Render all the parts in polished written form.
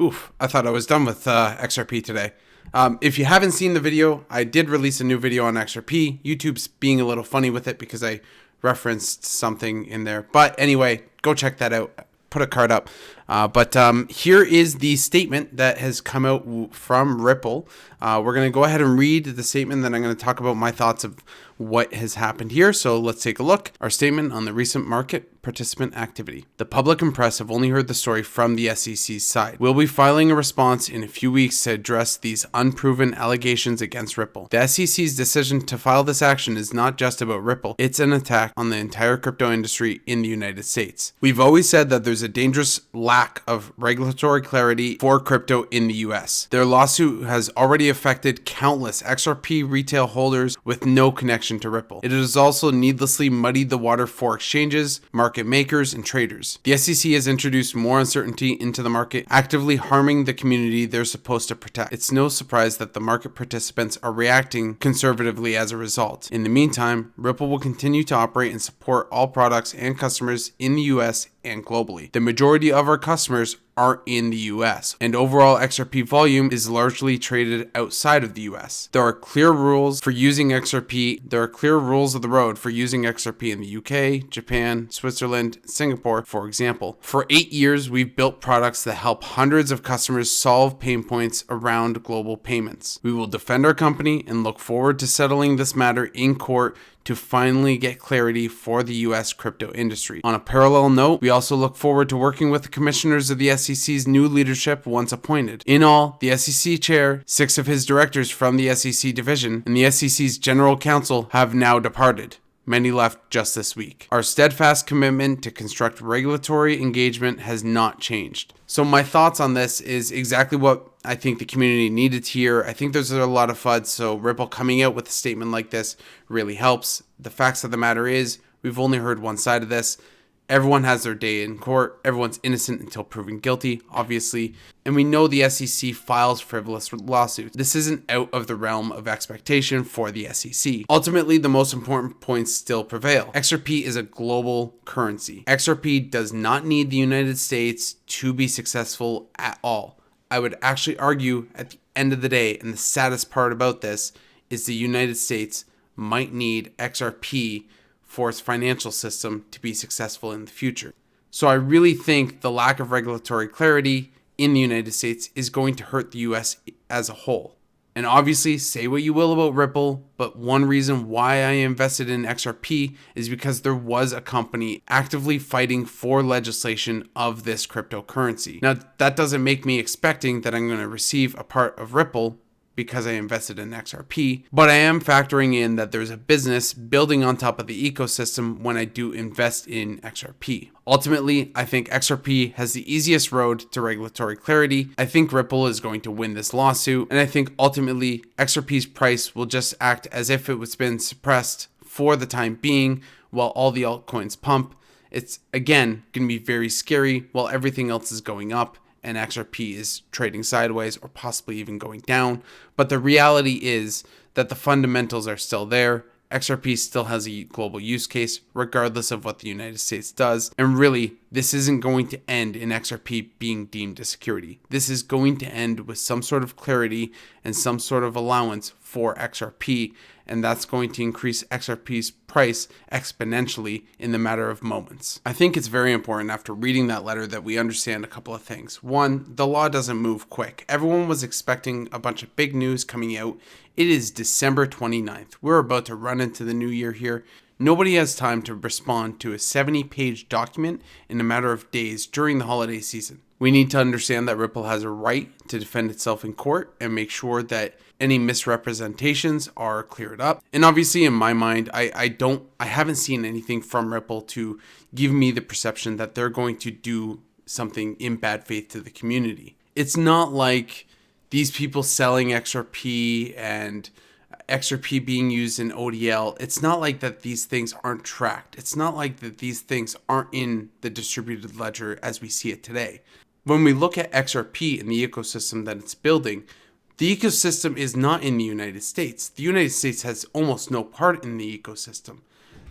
Oof, I thought I was done with XRP today. If you haven't seen the video, I did release a new video on XRP. YouTube's being a little funny with it because I referenced something in there. But anyway, go check that out. Put a card up. But here is the statement that has come out from Ripple. We're going to go ahead and read the statement, then I'm going to talk about my thoughts of what has happened here. So let's take a look. Our statement on the recent market participant activity. The public and press have only heard the story from the SEC's side. We'll be filing a response in a few weeks to address these unproven allegations against Ripple. The SEC's decision to file this action is not just about Ripple. It's an attack on the entire crypto industry in the United States. We've always said that there's a dangerous lack of regulatory clarity for crypto in the US. Their lawsuit has already affected countless XRP retail holders with no connection to Ripple. It has also needlessly muddied the water for exchanges, market makers, and traders. The SEC has introduced more uncertainty into the market, actively harming the community they're supposed to protect. It's no surprise that the market participants are reacting conservatively as a result. In the meantime, Ripple will continue to operate and support all products and customers in the US and globally. The majority of our customers are in the US, and overall XRP volume is largely traded outside of the US. There are clear rules for using XRP. There are clear rules of the road for using XRP in the UK, Japan, Switzerland, Singapore, for example. For 8 years, we've built products that help hundreds of customers solve pain points around global payments. We will defend our company and look forward to settling this matter in court to finally get clarity for the US crypto industry. On a parallel note, we also look forward to working with the commissioners of the SEC's new leadership once appointed. In all, the SEC chair, 6 of his directors from the SEC division, and the SEC's general counsel have now departed. Many left just this week. Our steadfast commitment to construct regulatory engagement has not changed. So my thoughts on this is exactly what I think the community needed to hear. I think there's a lot of FUD, so Ripple coming out with a statement like this really helps. The facts of the matter is, we've only heard one side of this. Everyone has their day in court. Everyone's innocent until proven guilty, obviously. And we know the SEC files frivolous lawsuits. This isn't out of the realm of expectation for the SEC. Ultimately, the most important points still prevail. XRP is a global currency. XRP does not need the United States to be successful at all. I would actually argue at the end of the day, and the saddest part about this, is the United States might need XRP for its financial system to be successful in the future. So I really think the lack of regulatory clarity in the United States is going to hurt the US as a whole. And obviously, say what you will about Ripple, but one reason why I invested in XRP is because there was a company actively fighting for legislation of this cryptocurrency. Now, that doesn't make me expecting that I'm going to receive a part of Ripple because I invested in XRP, but I am factoring in that there's a business building on top of the ecosystem when I do invest in XRP. Ultimately, I think XRP has the easiest road to regulatory clarity. I think Ripple is going to win this lawsuit, and I think ultimately XRP's price will just act as if it was been suppressed for the time being while all the altcoins pump. It's again going to be very scary while everything else is going up and XRP is trading sideways or possibly even going down. But the reality is that the fundamentals are still there. XRP still has a global use case, regardless of what the United States does. And really, this isn't going to end in XRP being deemed a security. This is going to end with some sort of clarity and some sort of allowance for XRP, and that's going to increase XRP's price exponentially in the matter of moments. I think it's very important after reading that letter that we understand a couple of things. One, the law doesn't move quick. Everyone was expecting a bunch of big news coming out. It is December 29th. We're about to run into the new year here. Nobody has time to respond to a 70-page document in a matter of days during the holiday season. We need to understand that Ripple has a right to defend itself in court and make sure that any misrepresentations are cleared up. And obviously, in my mind, I haven't seen anything from Ripple to give me the perception that they're going to do something in bad faith to the community. It's not like these people selling XRP and XRP being used in ODL. It's not like that these things aren't tracked. It's not like that these things aren't in the distributed ledger as we see it today. When we look at XRP and the ecosystem that it's building, the ecosystem is not in the United States. The United States has almost no part in the ecosystem.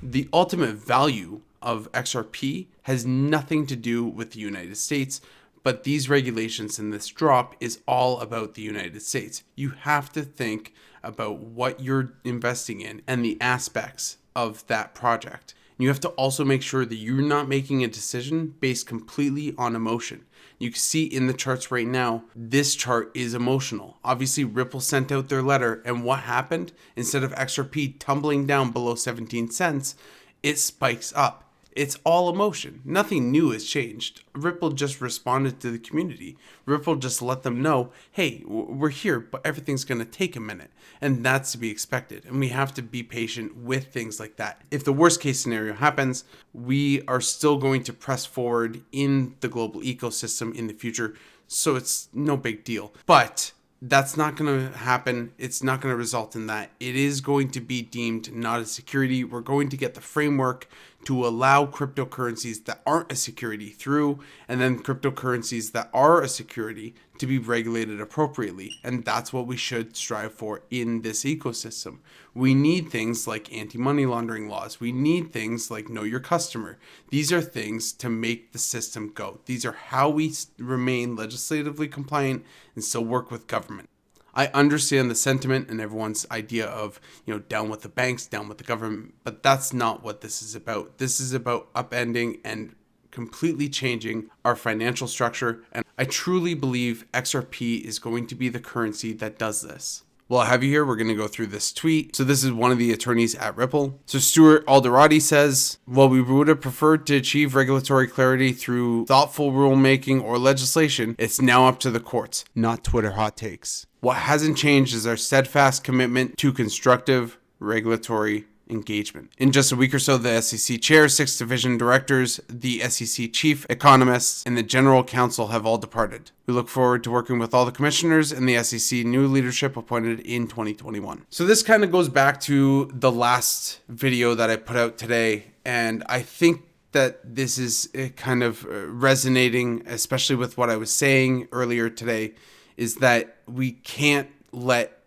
The ultimate value of XRP has nothing to do with the United States, But these regulations and this drop is all about the United States. You have to think about what you're investing in and the aspects of that project. You have to also make sure that you're not making a decision based completely on emotion. You can see in the charts right now, this chart is emotional. Obviously, Ripple sent out their letter, and what happened? Instead of XRP tumbling down below 17 cents, it spikes up. It's all emotion. Nothing new has changed. Ripple just responded to the community. Ripple just let them know, hey, we're here, but everything's going to take a minute. And that's to be expected. And we have to be patient with things like that. If the worst case scenario happens, we are still going to press forward in the global ecosystem in the future. So it's no big deal. But that's not going to happen. It's not going to result in that. It is going to be deemed not a security. We're going to get the framework to allow cryptocurrencies that aren't a security through, and then cryptocurrencies that are a security to be regulated appropriately. And that's what we should strive for in this ecosystem. We need things like anti-money laundering laws. We need things like know your customer. These are things to make the system go. These are how we remain legislatively compliant and still work with government. I understand the sentiment and everyone's idea of, down with the banks, down with the government, but that's not what this is about. This is about upending and completely changing our financial structure. And I truly believe XRP is going to be the currency that does this. Well, I have you here. We're going to go through this tweet. So this is one of the attorneys at Ripple. So Stuart Alderati says, while we would have preferred to achieve regulatory clarity through thoughtful rulemaking or legislation, it's now up to the courts, not Twitter hot takes. What hasn't changed is our steadfast commitment to constructive regulatory engagement. In just a week or so, the SEC chair, 6 division directors, the SEC chief economists, and the general counsel have all departed. We look forward to working with all the commissioners and the SEC new leadership appointed in 2021. So this kind of goes back to the last video that I put out today, and I think that this is kind of resonating, especially with what I was saying earlier today, is that we can't let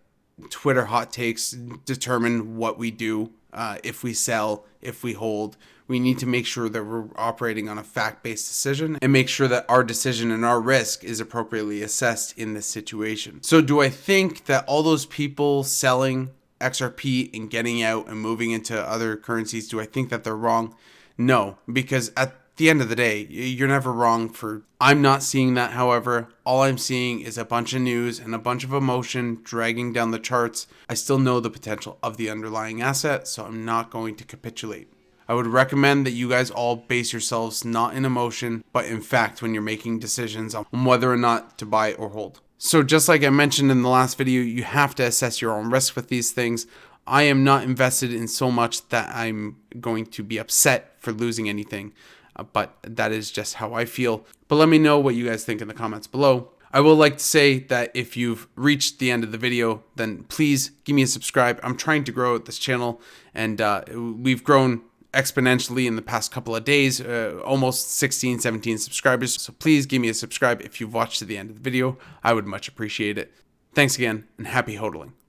Twitter hot takes determine what we do. If we sell, if we hold, we need to make sure that we're operating on a fact-based decision and make sure that our decision and our risk is appropriately assessed in this situation. So do I think that all those people selling XRP and getting out and moving into other currencies, do I think that they're wrong? No, because at the end of the day, you're never wrong I'm not seeing that, however. All I'm seeing is a bunch of news and a bunch of emotion dragging down the charts. I still know the potential of the underlying asset, so I'm not going to capitulate. I would recommend that you guys all base yourselves not in emotion, but in fact when you're making decisions on whether or not to buy or hold. So just like I mentioned in the last video, you have to assess your own risk with these things. I am not invested in so much that I'm going to be upset for losing anything. But that is just how I feel. But let me know what you guys think in the comments below. I will like to say that if you've reached the end of the video, then please give me a subscribe. I'm trying to grow this channel, and we've grown exponentially in the past couple of days, almost 16, 17 subscribers. So please give me a subscribe if you've watched to the end of the video. I would much appreciate it. Thanks again, and happy hodling.